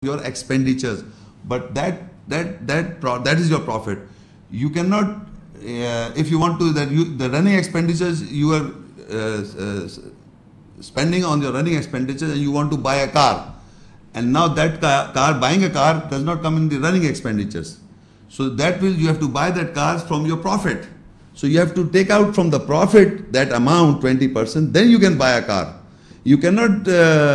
your expenditures, but that is your profit. You cannot, if you want to, the running expenditures you are spending on your running expenditures, and you want to buy a car, and now that buying a car does not come in the running expenditures. So that will, you have to buy that car from your profit. So you have to take out from the profit that amount, 20%, then you can buy a car. You cannot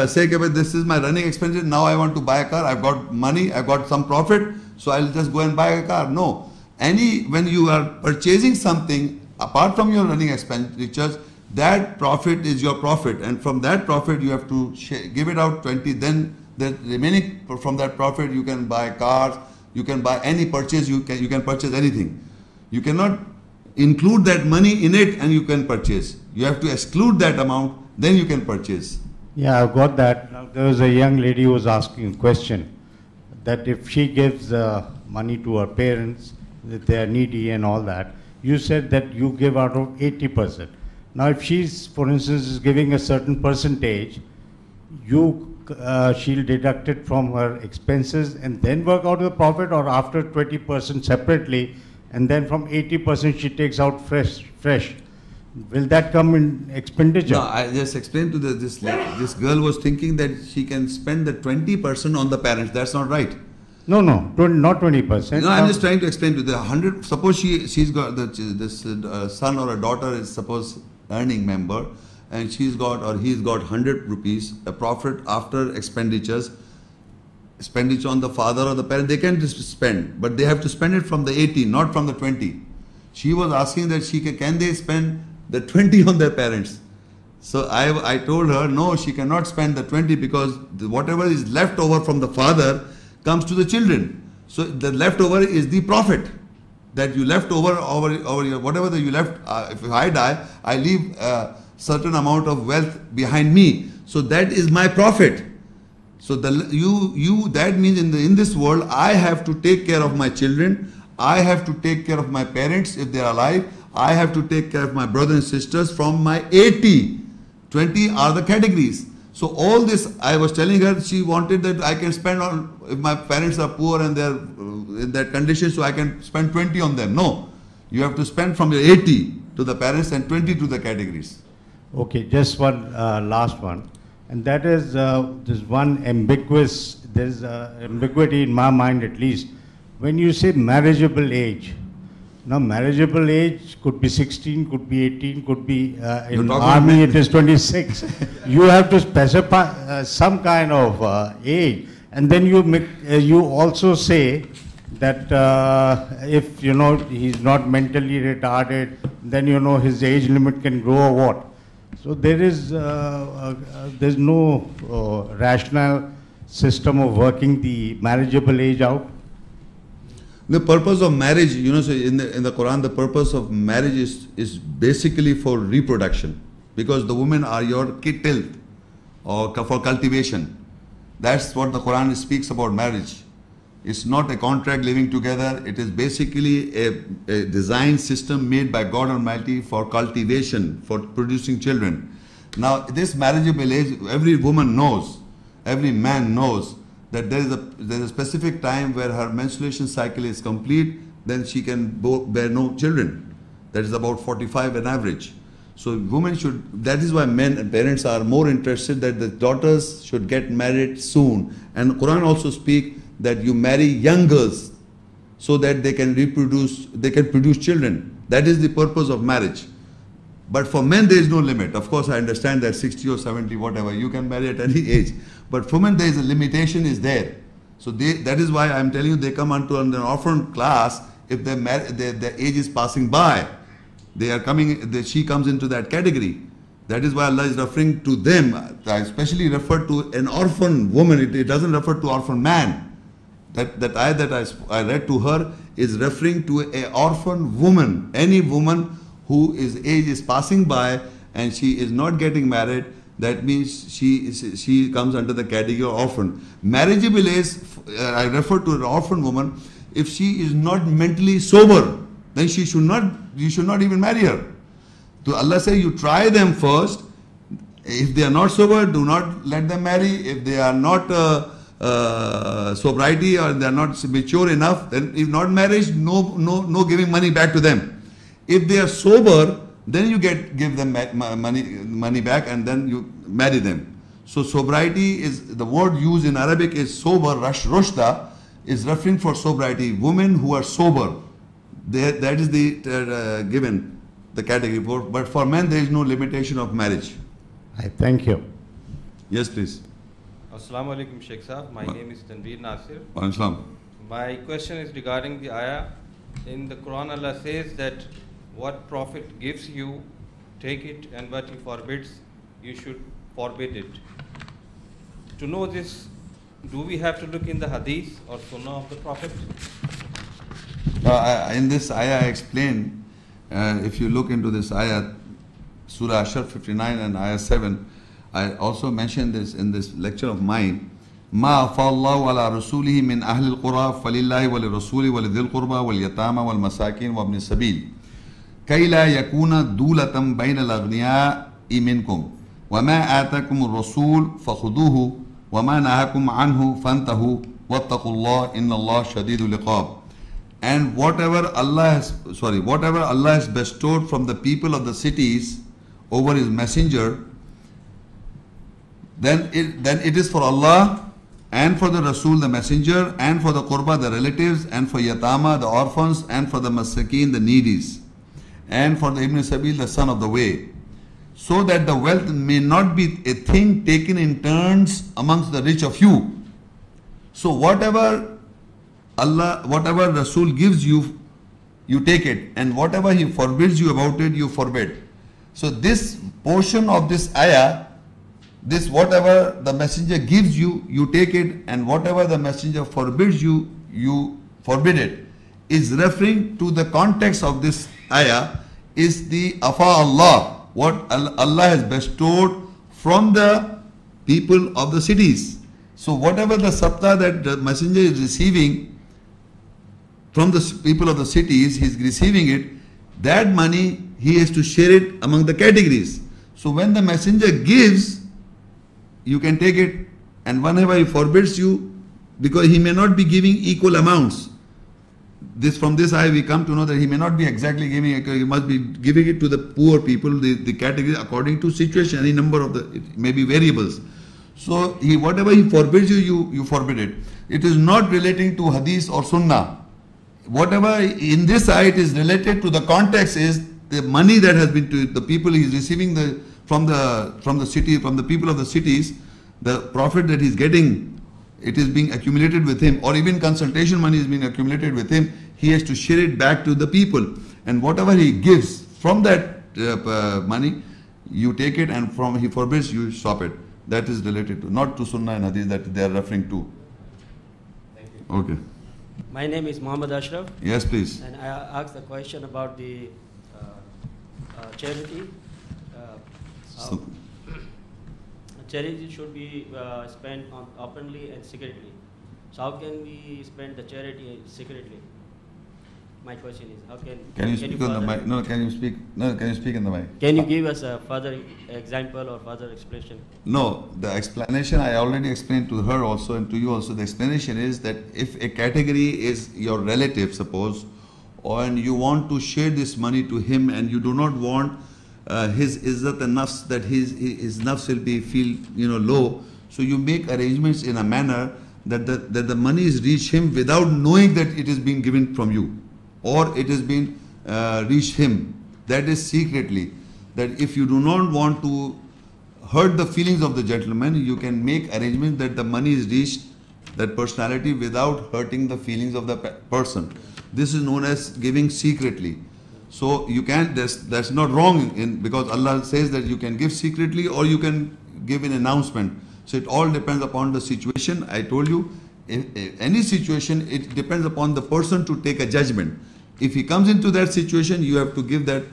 say, this is my running expenditure, now I want to buy a car, I've got money, I've got some profit, so I'll just go and buy a car. No. When you are purchasing something apart from your running expenditures, that profit is your profit, and from that profit you have to give it out 20, then the remaining from that profit you can buy cars, you can buy any purchase, you can purchase anything. You cannot include that money in it and you can purchase. You have to exclude that amount, then you can purchase. Yeah, I've got that. Now, there was a young lady who was asking a question that if she gives money to her parents, that they are needy and all that, you said that you give out of 80%. Now, if she's, for instance, is giving a certain percentage, she'll deduct it from her expenses and then work out the profit, or after 20% separately, and then from 80% she takes out fresh. Will that come in expenditure? No, I just explained to this girl was thinking that she can spend the 20% on the parents. That's not right. No, not 20%. No, I'm just trying to explain to the 100. Suppose she's got this son or a daughter is suppose earning member, and she's got or he's got 100 rupees a profit after expenditure on the father or the parent. They can just spend, but they have to spend it from the 80, not from the 20. She was asking that can they spend the 20 on their parents. So I told her no, she cannot spend the 20 because whatever is left over from the father comes to the children. So the leftover is the profit that you left over whatever that you left. If I die, I leave a certain amount of wealth behind me. So that is my profit. So that means in this world I have to take care of my children. I have to take care of my parents if they are alive. I have to take care of my brothers and sisters from my 80. 20 are the categories. So all this, I was telling her, she wanted that I can spend on, if my parents are poor and they're in that condition, so I can spend 20 on them. No, you have to spend from your 80 to the parents and 20 to the categories. Okay, just one last one. And that is, there's one there's ambiguity in my mind at least. When you say marriageable age, now marriageable age could be 16, could be 18, could be in army it is 26. You have to specify some kind of age, and then you also say that if he's not mentally retarded, then his age limit can grow or what. So there's no rational system of working the marriageable age out. The purpose of marriage, so in the Quran, the purpose of marriage is basically for reproduction, because the women are your tilth or for cultivation. That's what the Quran speaks about marriage. It's not a contract living together. It is basically a design system made by God Almighty for cultivation, for producing children. Now, this marriageable age, every woman knows, every man knows that there is a specific time where her menstruation cycle is complete, then she can bear no children. That is about 45 on average. So women should, that is why men and parents are more interested that the daughters should get married soon. And Quran also speaks that you marry young girls so that they can produce children. That is the purpose of marriage. But for men there is no limit. Of course I understand that 60 or 70, whatever, you can marry at any age. But for men there is a limitation is there. So that is why I am telling you they come onto an orphan class if their age is passing by. They are coming, she comes into that category. That is why Allah is referring to them. I especially refer to an orphan woman. It doesn't refer to orphan man. That ayah that I read to her is referring to an orphan woman. Any woman whose age is passing by and she is not getting married, that means she comes under the category of orphan. Marriageable age, I refer to an orphan woman, if she is not mentally sober, then you should not even marry her. So Allah says you try them first. If they are not sober, do not let them marry. If they are not sobriety or they are not mature enough, then if not marriage, no giving money back to them. If they are sober, then you give them money back and then you marry them. So sobriety is, the word used in Arabic is sober, rushda, is referring for sobriety. Women who are sober, that is the given, the category for, but for men there is no limitation of marriage. I thank you. Yes, please. Assalamu alaikum, Sheikh Sahab. My name is Tanveer Nasir. Islam. My question is regarding the ayah. In the Quran, Allah says that what Prophet gives you, take it, and what he forbids, you should forbid it. To know this, do we have to look in the hadith or sunnah of the Prophet? In this ayah I explained, if you look into this ayah, Surah Ashr 59 and ayah 7, I also mentioned this in this lecture of mine. ما أفاء الله على رسوله من أهل القرى فلله وللرسول ولذي القربى واليتامى والمساكين وابن السبيل كي لا يكون دولة بين الأغنياء منكم وما آتاكم الرسول فخذوه وما نهاكم عنه فانتهوا واتقوا الله إن الله شديد العقاب. And whatever Allah has bestowed from the people of the cities over His messenger, then it is for Allah and for the Rasul, the messenger, and for the Qurba, the relatives, and for Yatama, the orphans, and for the Masakin, the needies, and for the Ibn Sabil, the son of the way, so that the wealth may not be a thing taken in turns amongst the rich of you. So whatever Rasul gives you, you take it, and whatever he forbids you about it, you forbid. So this portion of this ayah, this whatever the messenger gives you, you take it, and whatever the messenger forbids you, you forbid it, is referring to the context of this ayah is the afa Allah, what Allah has bestowed from the people of the cities. So whatever the sabta that the messenger is receiving from the people of the cities, he is receiving it, that money he has to share it among the categories. So when the messenger gives, you can take it, and whenever he forbids you, because he may not be giving equal amounts. From this ayah we come to know that he may not be exactly giving it, he must be giving it to the poor people, the category according to situation, any number of it may be variables. So whatever he forbids you forbid it. It is not relating to hadith or sunnah. Whatever in this ayah it is related to the context is the money that has been to the people he is receiving from the city, from the people of the cities, the profit that he is getting, it is being accumulated with him, or even consultation money is being accumulated with him, he has to share it back to the people. And whatever he gives from that money, you take it, and from he forbids, you stop it. That is related to, not to sunnah and hadith that they are referring to. Thank you. Okay. My name is Muhammad Ashraf. Yes, please. And I asked a question about the charity. So, Charity should be spent openly and secretly. So how can we spend the charity secretly? My question is, how can you speak on the mic? No, can you speak in the mic? Can you give us a further example or further explanation? No, the explanation I already explained to her also and to you also. The explanation is that if a category is your relative, suppose, and you want to share this money to him, and you do not want his izzat and nafs, that his nafs will be feel low, so you make arrangements in a manner that the money is reach him without knowing that it is being given from you, or it has been reached him. That is secretly. That if you do not want to hurt the feelings of the gentleman, you can make arrangements that the money is reached that personality without hurting the feelings of the person. This is known as giving secretly. So you can, that's not wrong, because Allah says that you can give secretly or you can give an announcement. So it all depends upon the situation. I told you, in any situation, it depends upon the person to take a judgment. If he comes into that situation, you have to give that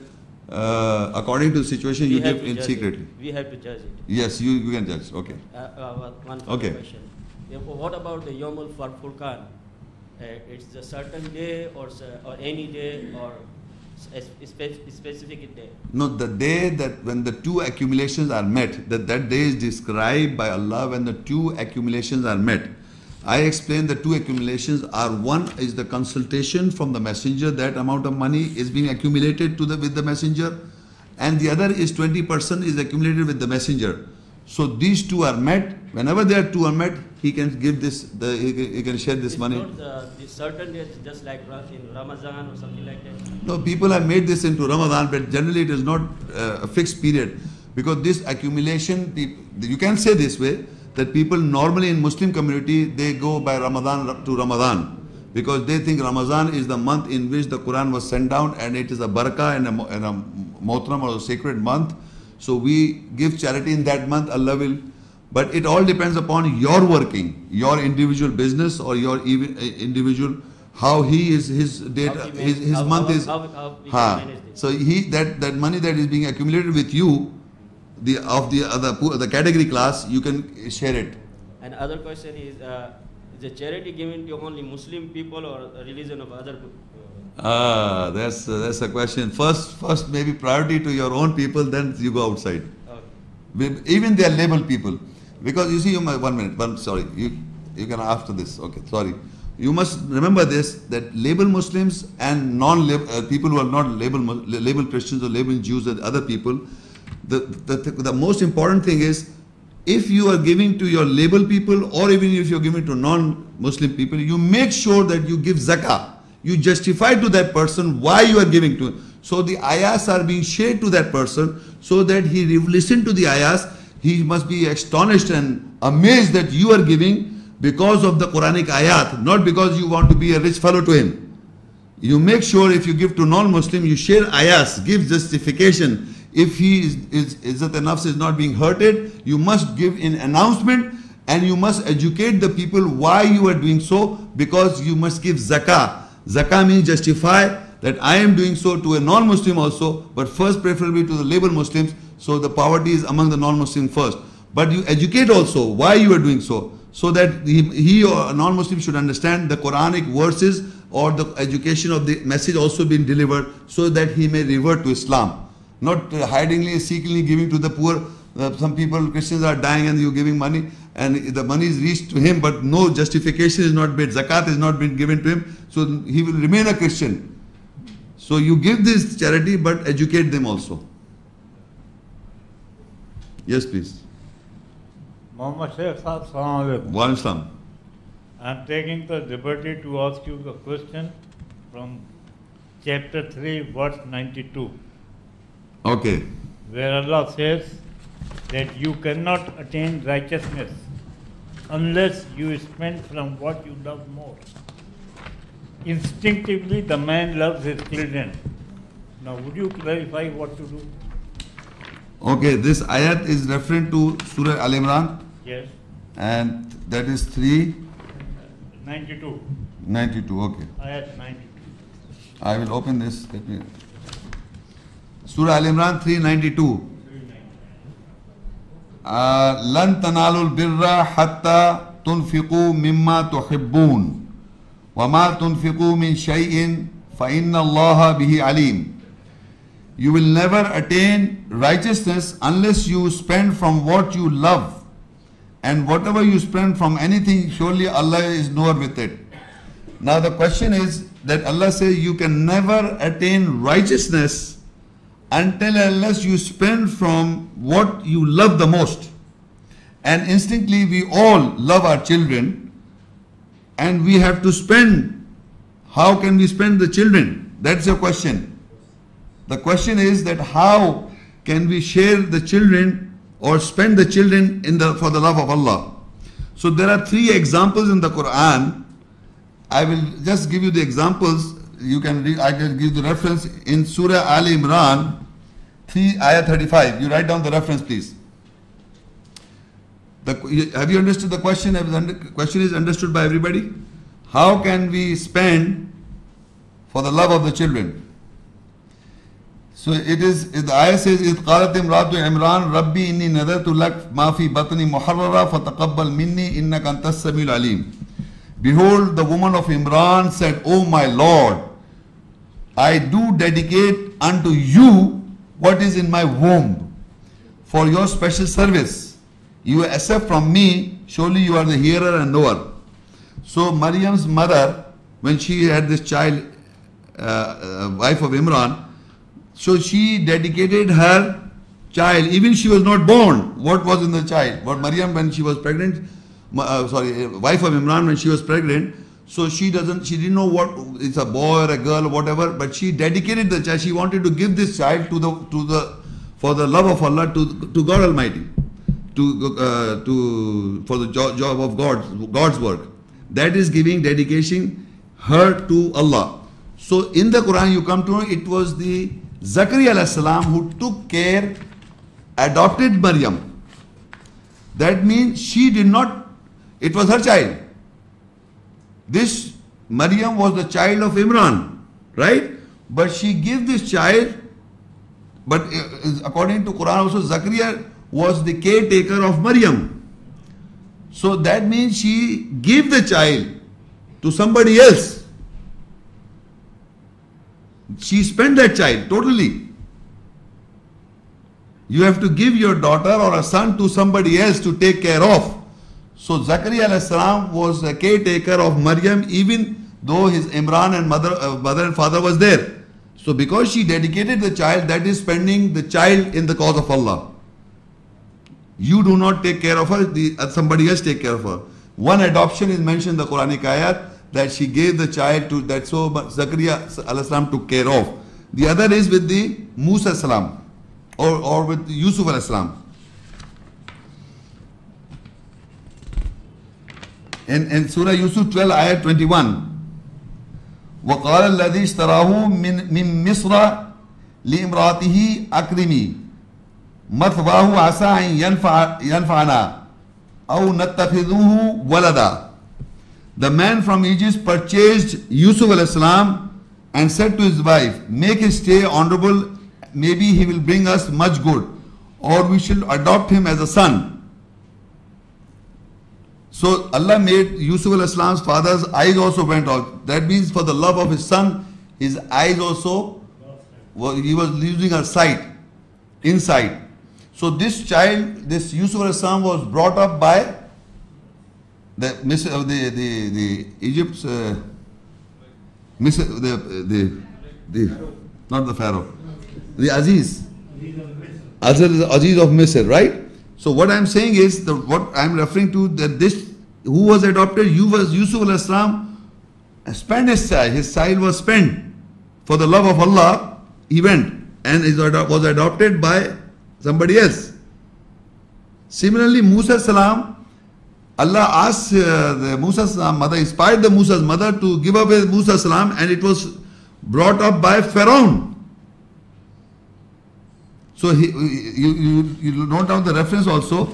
according to the situation. You give in secretly. We have to judge it. Yes, you can judge. Okay. One further question. What about the Yomul Furqan? It's a certain day or any day or a specific day? No, the day that when the two accumulations are met, that day is described by Allah when the two accumulations are met. I explained the two accumulations are, one is the consultation from the messenger, that amount of money is being accumulated with the messenger, and the other is 20% is accumulated with the messenger. So these two are met. Whenever they are two are met, he can give this, he can share this It's money. not the certain days, just like in Ramadan or something like that. No, people have made this into Ramadan, but generally it is not a fixed period. Because this accumulation, you can say this way, that people normally in Muslim community, they go by Ramadan to Ramadan. Because they think Ramadan is the month in which the Quran was sent down, and it is a barakah and a Muhtaram or a sacred month. So we give charity in that month, Allah will. But it all depends upon your working, your individual business or your individual, how he is, his data, his month is. How we can manage this. So that money that is being accumulated with you, the category class, you can share it. And other question is the charity given to only Muslim people or a religion of other people? That's a question. First maybe priority to your own people, then you go outside. Okay. Even they are labeled people. Because you see, you can after this, okay, sorry. You must remember this, that labeled Muslims and people who are not labeled Christians or labeled Jews and other people, the most important thing is, if you are giving to your labeled people or even if you are giving to non-Muslim people, you make sure that you give zakah. You justify to that person why you are giving to him. So the ayahs are being shared to that person so that he listen to the ayahs. He must be astonished and amazed that you are giving because of the Quranic ayat, not because you want to be a rich fellow to him. You make sure if you give to non-Muslim, you share ayahs, give justification. If he Izzat an-Nafs is not being hurted, you must give an announcement and you must educate the people why you are doing so, because you must give zakah. Zakah means justify that I am doing so to a non-Muslim also, but first preferably to the labeled Muslims, so the poverty is among the non-Muslim first. But you educate also why you are doing so that he or a non-Muslim should understand the Quranic verses or the education of the message also being delivered, so that he may revert to Islam. Not hidingly, secretly giving to the poor. Some people, Christians are dying and you giving money, and the money is reached to him, but no justification is not made, zakat is not been given to him, so he will remain a Christian. So you give this charity, but educate them also. Yes, please. Muhammad Sheikh Saab, Salaam Alaikum. Wa alaikum salam. I am taking the liberty to ask you a question from chapter 3, verse 92. Okay. Where Allah says that you cannot attain righteousness unless you spend from what you love more. Instinctively, the man loves his children. Now, would you clarify what to do? Okay, this ayat is referring to Surah Al-Imran, Yes. and that is 92. 392. Okay. Ayat 92. I will open this. Let me. Surah Al-Imran 392. لن تنالوا البر حتى تنفقوا مما تحبون وما تنفقوا من شيء فإن الله به عليم. You will never attain righteousness unless you spend from what you love, and whatever you spend from anything, surely Allah is knower with it. Now the question is that Allah says you can never attain righteousness until unless you spend from what you love the most. And instinctively we all love our children, and we have to spend. How can we spend the children? That's your question. The question is that how can we share the children or spend the children for the love of Allah? So there are 3 examples in the Quran. I will just give you the examples. You can read, I can give the reference in Surah Al-Imran 3 ayah 35. You write down the reference, please. Have you understood the question? The question is understood by everybody. How can we spend for the love of the children? So it is, the ayah says, إِذْ قَالَتْ امْرَأَةُ عِمْرَانَ رَبِّي إِنِّي نَذَرْتُ لَكَ مَا فِي بَطْنِي مُحَرَّرًا فَتَقَبَّلْ مِنِّي إِنَّكَ أَنْتَ السَّمِيعُ الْعَلِيمُ. Behold, the woman of Imran said, O my Lord, I do dedicate unto you what is in my womb for your special service. You accept from me, surely you are the hearer and knower. So Maryam's mother, when she had this child, wife of Imran, so she dedicated her child, even she was not born, what was in the child. What Maryam, when she was pregnant, wife of Imran, when she was pregnant, so she didn't know what, it's a boy or a girl or whatever, but she dedicated the child. She wanted to give this child for the love of Allah to God Almighty, for the job of God's work. That is giving dedication her to Allah. So in the Quran you come to know it was the Zakaria alayhi salam who took care, adopted Maryam. That means she did not, it was her child. This Maryam was the child of Imran, right? But she gave this child, but according to Quran also Zakaria was the caretaker of Maryam. So that means she gave the child to somebody else. She spent that child totally. You have to give your daughter or a son to somebody else to take care of. So Zakaria alayhi salam was a caretaker of Maryam, even though his Imran and mother and father was there. So because she dedicated the child, that is spending the child in the cause of Allah. You do not take care of her, somebody else take care of her. One adoption is mentioned in the Quranic ayat that she gave the child to, that so Zakaria alayhi salam took care of. The other is with the Musa salam or with Yusuf alayhi salam. In Surah Yusuf 12 ayat 21, وَقَالَ الَّذِي اشْتَرَاهُ مِن مِصْرَ لِإِمْرَاتِهِ أَكْرِمِي مَثْوَاهُ عَسَىٰ أَن يَنْفَعَنَا أَوْ نَتَّخِذُهُ وَلَدًا. The man from Egypt purchased Yusuf alayhi salam and said to his wife, make his stay honorable, maybe he will bring us much good, or we shall adopt him as a son. So Allah made Yusuf alayhi salam's father's eyes also went out. That means for the love of his son, his eyes also, he was losing her sight, inside. So this child, this Yusuf alayhi salam was brought up by the Egypt's not the Pharaoh, the Aziz of Misr, right? So what I'm saying is what I'm referring to, that this who was adopted, Yusuf alayhi salam spent his child was spent for the love of Allah. He went and was adopted by somebody else. Similarly, Musa salam, Allah asked Musa's mother, inspired the Musa's mother to give away Musa salam, and it was brought up by Pharaoh. So you note down the reference also.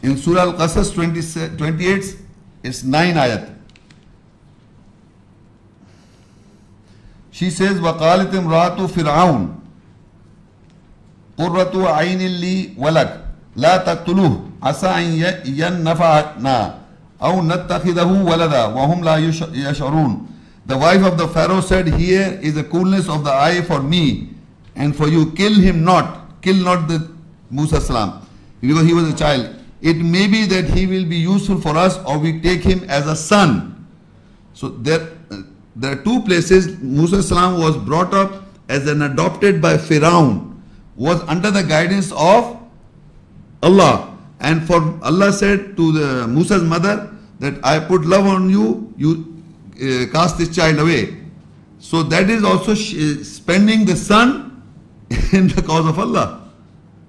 In Surah Al-Qasas 28, it's 9 ayat. She says, وَقَالَتِ امْرَأَةُ فِرْعَوْنَ قُرَّةُ عَيْنٍ لِي وَلَكَ لَا تَقْتُلُوهُ عَسَىٰ أَن يَنْفَعَنَا أَوْ نَتَّخِذَهُ وَلَدًا وَهُمْ لَا يَشْعُرُونَ. The wife of the Pharaoh said, here is the coolness of the eye for me and for you. Kill not the Musa salam, because he was a child. It may be that he will be useful for us, or we take him as a son. So there are two places. Musa salam was brought up as an adopted by Pharaoh, was under the guidance of Allah. And for Allah said to the Musa's mother that I put love on you, you cast this child away. So that is also spending the son in the cause of Allah.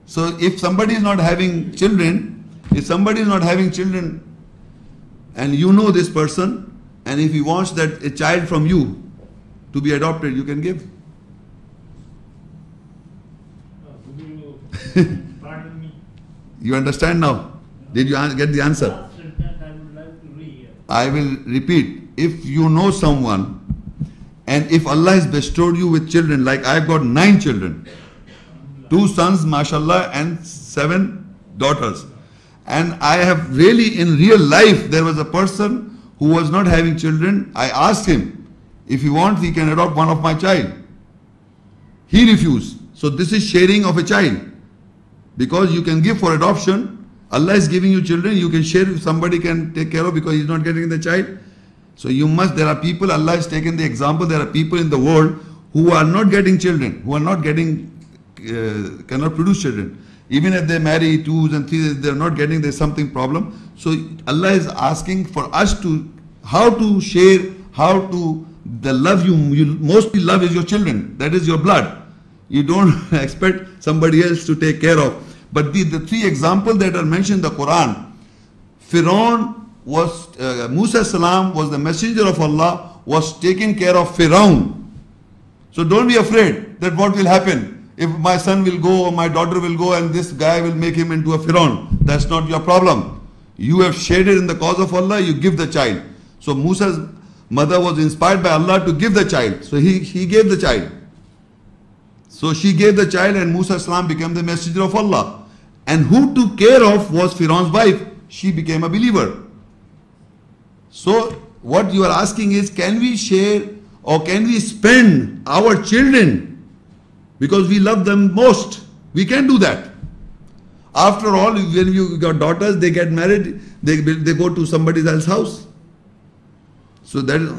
So if somebody is not having children, and you know this person, and if he wants that a child from you to be adopted, you can give. Pardon me. You understand now? Did you get the answer? Last sentence I would like to read. I will repeat. If you know someone, and if Allah has bestowed you with children, like I've got 9 children, 2 sons, mashallah, and 7 daughters. And I have really, in real life, there was a person who was not having children. I asked him, if he wants, he can adopt one of my child. He refused. So this is sharing of a child. Because you can give for adoption. Allah is giving you children, you can share if somebody can take care of because he's not getting the child. So you must, there are people, Allah has taken the example, there are people in the world who are not getting children, who are not getting, cannot produce children. Even if they marry twos and threes, they're not getting, there's something problem. So Allah is asking for us to, how to share, how to, the love you mostly love is your children. That is your blood. You don't expect somebody else to take care of. But the three examples that are mentioned in the Quran, Firaun was, Musa salam was the messenger of Allah, was taking care of Firaun. So don't be afraid that what will happen. If my son will go or my daughter will go and this guy will make him into a Firaun, that's not your problem. You have shared it in the cause of Allah, you give the child. So Musa's mother was inspired by Allah to give the child. So he gave the child. So she gave the child and Musa salam became the messenger of Allah. And who took care of was Firaun's wife. She became a believer. So what you are asking is, can we share or can we spend our children because we love them most? We can do that. After all, when you got daughters, they get married, they go to somebody else's house. So that is a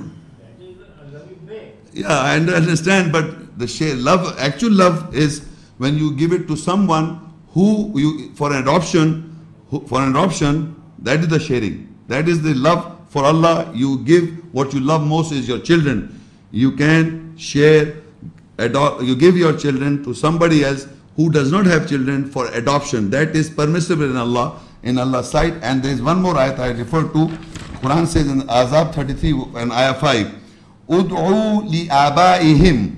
loving way. Yeah, I understand, but the share love, actual love is when you give it to someone who you for an adoption, that is the sharing. That is the love for Allah. You give what you love most is your children. You can share, you give your children to somebody else who does not have children for adoption. That is permissible in Allah's sight. And there is one more ayat I refer to. Quran says in Azab 33 and ayah 5, Ud'u li abaihim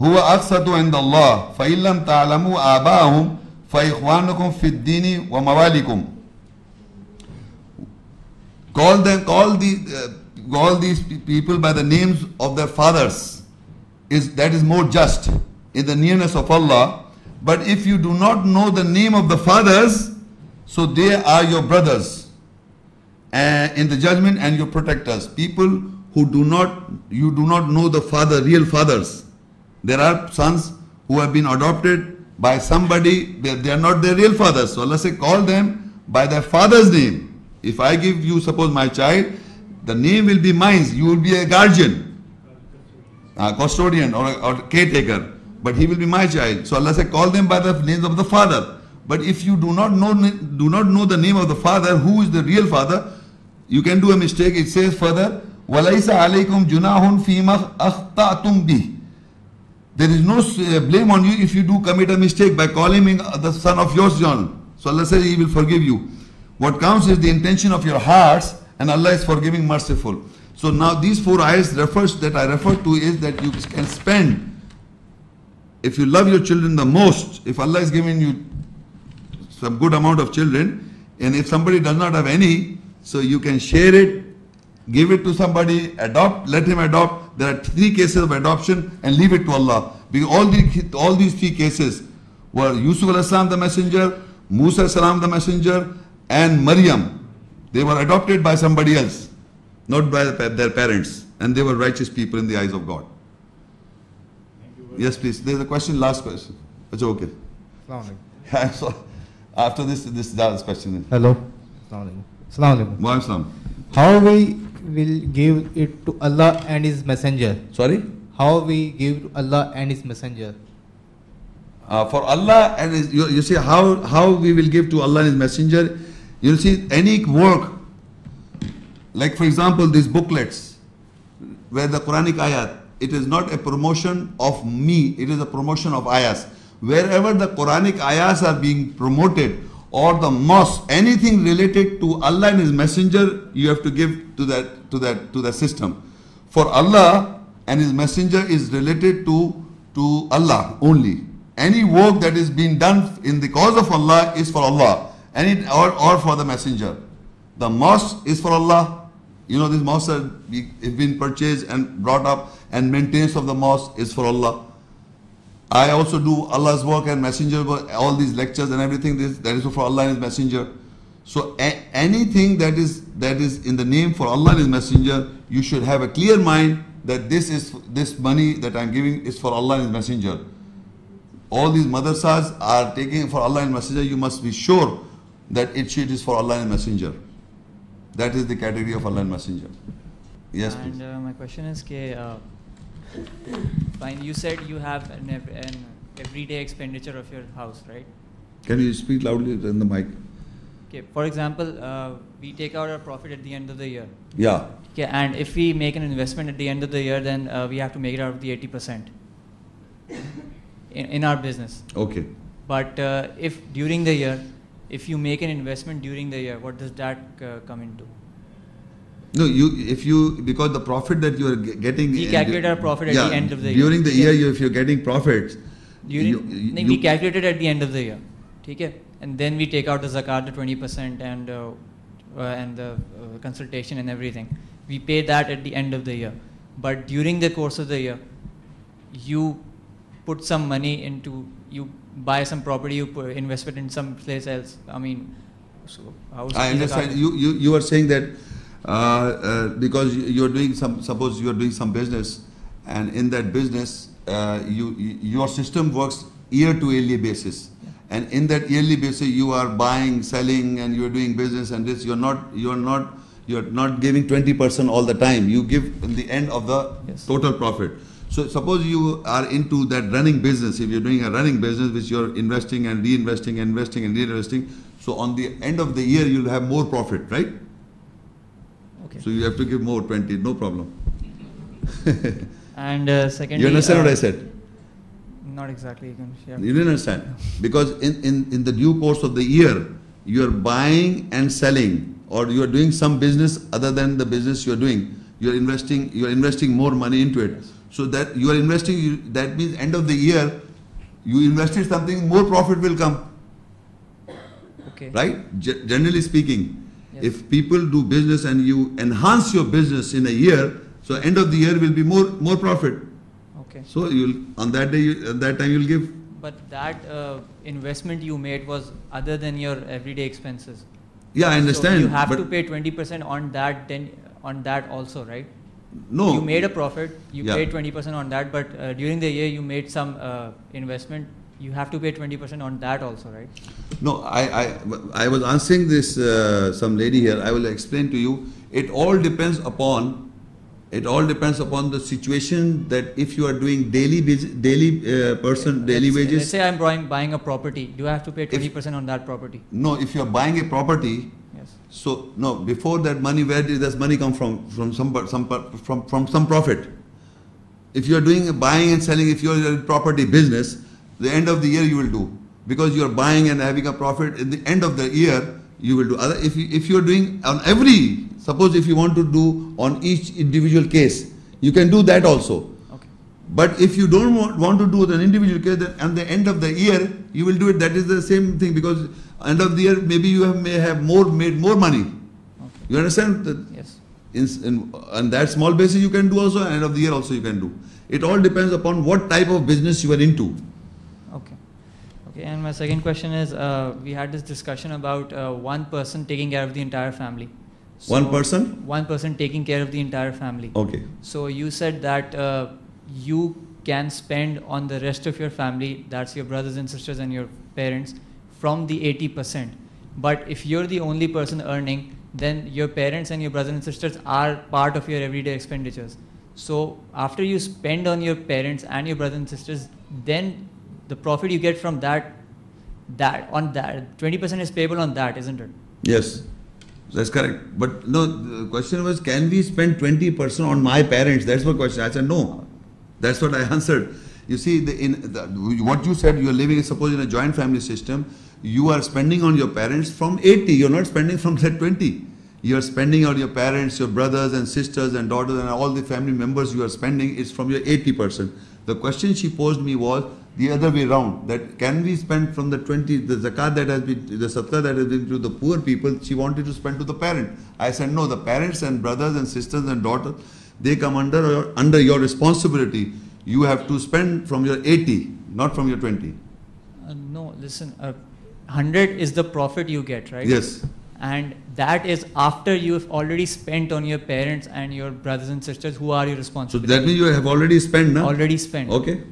huwa aqsatu inda Allah fa illam ta'lamu aba'ahum fa ikhwanukum fid dini wa mawalikum. Call these people by the names of their fathers. That is more just in the nearness of Allah. But if you do not know the name of the fathers, so they are your brothers in the judgment and your protectors. People who you do not know the father, real fathers. There are sons who have been adopted by somebody, they are not their real fathers. So Allah says, call them by their father's name. If I give you, suppose my child, the name will be mine. You will be a guardian, a custodian or caretaker. But he will be my child. So Allah said, call them by the names of the father. But if you do not know the name of the father, who is the real father, you can do a mistake. It says further, وَلَيْسَ عَلَيْكُمْ جُنَاهٌ فِي مَا أَخْطَأْتُمْ بِهِ. There is no blame on you if you do commit a mistake by calling him the son of yours, John. So Allah says He will forgive you. What counts is the intention of your hearts, and Allah is forgiving, merciful. So now these four ayahs that I refer to is that you can spend, if you love your children the most, if Allah is giving you some good amount of children, and if somebody does not have any, so you can share it, give it to somebody, adopt, let him adopt. There are three cases of adoption and leave it to Allah. Because all these three cases were Yusuf al-Islam the messenger, Musa al-Salam the messenger, and Maryam. They were adopted by somebody else, not by their parents. And they were righteous people in the eyes of God. Yes, please. There's a question, last question. It's okay. So, after this last question. Hello. Assalamu alaikum. How we will give it to Allah and His Messenger? Sorry? How we give to Allah and His Messenger? For Allah and His, you see how we will give to Allah and His Messenger. You see any work, like for example these booklets, where the Quranic ayat, it is not a promotion of me, it is a promotion of ayahs. Wherever the Quranic ayahs are being promoted, or the mosque, anything related to Allah and His Messenger, you have to give to that system. For Allah and His Messenger is related to Allah only. Any work that is being done in the cause of Allah is for Allah, or for the Messenger. The mosque is for Allah. You know, these mosques have been purchased and brought up, and maintenance of the mosque is for Allah. I also do Allah's work and Messenger work, all these lectures and everything, that is for Allah and His Messenger. So anything that is in the name for Allah and His Messenger, you should have a clear mind that this money that I'm giving is for Allah and His Messenger. all these madrasas are taking for Allah and Messenger, you must be sure that it is for Allah and Messenger. That is the category of Allah and Messenger. Yes, please. And my question is, fine, you said you have an everyday expenditure of your house, right? Can you speak loudly in the mic? Okay, for example, we take out our profit at the end of the year. Yeah. Okay, and if we make an investment at the end of the year, then we have to make it out of the 80% in our business. Okay. But if during the year, if you make an investment during the year, what does that come into? No, because the profit that you are getting. We calculate our profit at the end of the year. During the year, if you're getting profits. We calculate it at the end of the year. Okay? And then we take out the zakat, the 20% and the consultation and everything. We pay that at the end of the year. But during the course of the year, you put some money into, you buy some property, you invest it in some place else. I mean, so how I understand. You are saying that because you are doing suppose you are doing some business, and in that business, your system works year to yearly basis. And in that yearly basis, you are buying, selling, and you are doing business. And this, you are not giving 20% all the time. You give in the end of the total profit. So suppose you are into that running business. If you are doing a running business, which you are investing and reinvesting, investing and reinvesting. So on the end of the year, you will have more profit, right? Okay. So you have to give more 20, no problem. And secondly, you understand what I said? Not exactly. You didn't understand. Because in the due course of the year, you are buying and selling, or you are doing some business other than the business you are doing. You are investing more money into it. So that you are investing, that means end of the year, you invested something, more profit will come. Okay. Right? Generally speaking, if people do business and you enhance your business in a year, so end of the year will be more profit. Okay. So on that day, at that time you'll give. But that investment you made was other than your everyday expenses. Yeah, I understand. So you have to pay 20% on that. Then on that also, right? No. You made a profit. You paid 20% on that. But during the year you made some investment. You have to pay 20% on that also, right? No, I was answering this some lady here. I will explain to you. It all depends upon the situation, that if you are doing daily wages. Let's say I'm buying a property. Do I have to pay 20% on that property? No, if you are buying a property. Yes. So no, before that money, where did this money come from? From some profit. If you are doing buying and selling, if you are in property business, the end of the year you will do, because you are buying and having a profit. In the end of the year you will do. If you are doing on every, suppose if you want to do on each individual case, you can do that also. Okay. But if you don't want to do an individual case, then at the end of the year you will do it. That is the same thing, because end of the year maybe you may have made more money. Okay. You understand? Yes. On that small basis you can do also, and end of the year also you can do. It all depends upon what type of business you are into. Okay, and my second question is, we had this discussion about one person taking care of the entire family. So one person? One person taking care of the entire family. Okay. So you said that you can spend on the rest of your family, that's your brothers and sisters and your parents, from the 80%. But if you're the only person earning, then your parents and your brothers and sisters are part of your everyday expenditures. So after you spend on your parents and your brothers and sisters, then the profit you get from that 20% is payable on that, isn't it? Yes, that's correct. But no, the question was, can we spend 20% on my parents? That's the question. I said no. That's what I answered. You see, what you said, you are living, suppose in a joint family system, you are spending on your parents from 80. You are not spending from that 20. You are spending on your parents, your brothers and sisters and daughters and all the family members you are spending is from your 80%. The question she posed me was the other way around, that can we spend from the 20, the zakat that has been, the sadaqah that has been to the poor people, she wanted to spend to the parent. I said no, the parents and brothers and sisters and daughters, they come under your responsibility. You have to spend from your 80, not from your 20. No, listen, 100 is the profit you get, right? Yes. And that is after you have already spent on your parents and your brothers and sisters who are your responsibility. So that means you have already spent, no? Already spent. Okay.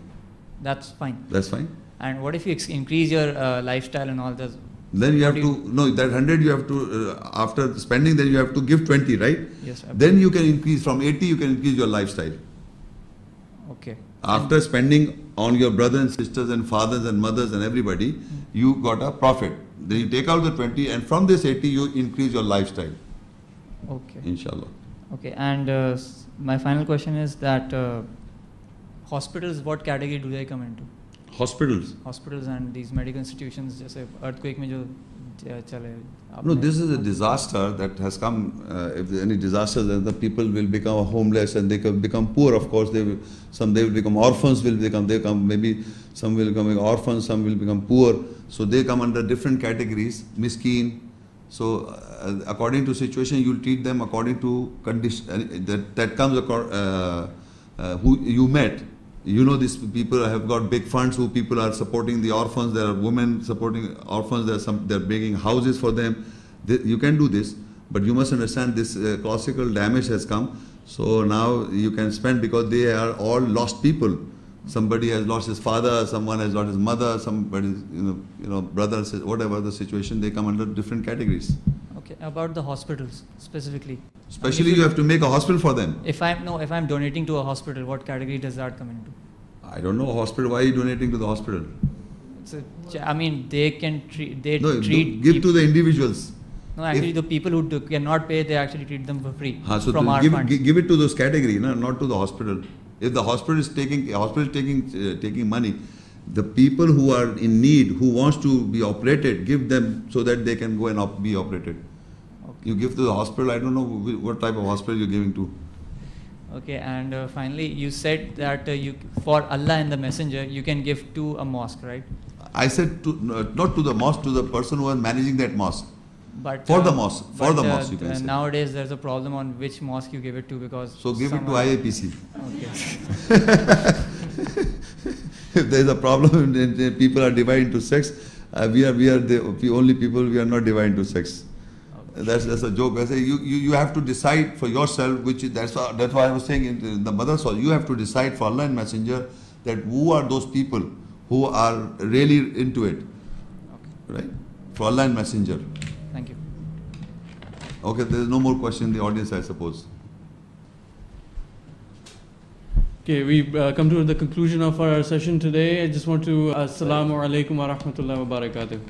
That's fine. That's fine. And what if you increase your lifestyle and all this? Then you have What to, do no, that 100 you have to, after spending, then you have to give 20, right? Yes, sir. Then you can increase, from 80 you can increase your lifestyle. Okay. After spending on your brothers and sisters and fathers and mothers and everybody, you got a profit. Then you take out the 20 and from this 80 you increase your lifestyle, Okay. inshallah. Okay. And my final question is that hospitals, what category do they come into? Hospitals. Hospitals and these medical institutions, जैसे earthquake में जो चले. No, this is a disaster that has come. If there are any disasters, then the people will become homeless and they can become poor. Of course, they will become orphans. Maybe some will become orphans, some will become poor. So they come under different categories. Miskin. So according to situation, you will treat them according to condition. That comes who you met. You know, these people have got big funds who people are supporting the orphans. There are women supporting orphans. They're making houses for them. You can do this, but you must understand this classical damage has come. So now you can spend because they are all lost people. Somebody has lost his father, someone has lost his mother, somebody, brother, whatever the situation, they come under different categories. Okay. About the hospitals specifically. Especially you have to make a hospital for them. If I'm donating to a hospital, what category does that come into? I don't know, hospital, why are you donating to the hospital? They can treat. Give to the individuals. No, actually, the people who cannot pay, they actually treat them for free from our give, funds. give it to those category, not to the hospital. If the hospital is taking money, the people who are in need, who wants to be operated, give them so that they can go and be operated. Okay. You give to the hospital, I don't know what type of hospital you're giving to. Okay, and finally, you said that for Allah and the Messenger, you can give to a mosque, right? I said not to the mosque, to the person who is managing that mosque. But For the mosque, you can say. Nowadays, there's a problem on which mosque you give it to because. So give it to IAPC. Okay. If there is a problem and people are divided into sects, we are the only people, we are not divided into sects. Okay. That's a joke. I say you have to decide for yourself, that's why I was saying in the madrasa, you have to decide for Allah and Messenger that who are those people who are really into it. Okay. Right? For Allah and Messenger. Thank you. Okay, there is no more question in the audience, I suppose. Okay, we've come to the conclusion of our session today. I just want to Assalamu alaikum wa rahmatullahi wa barakatuh.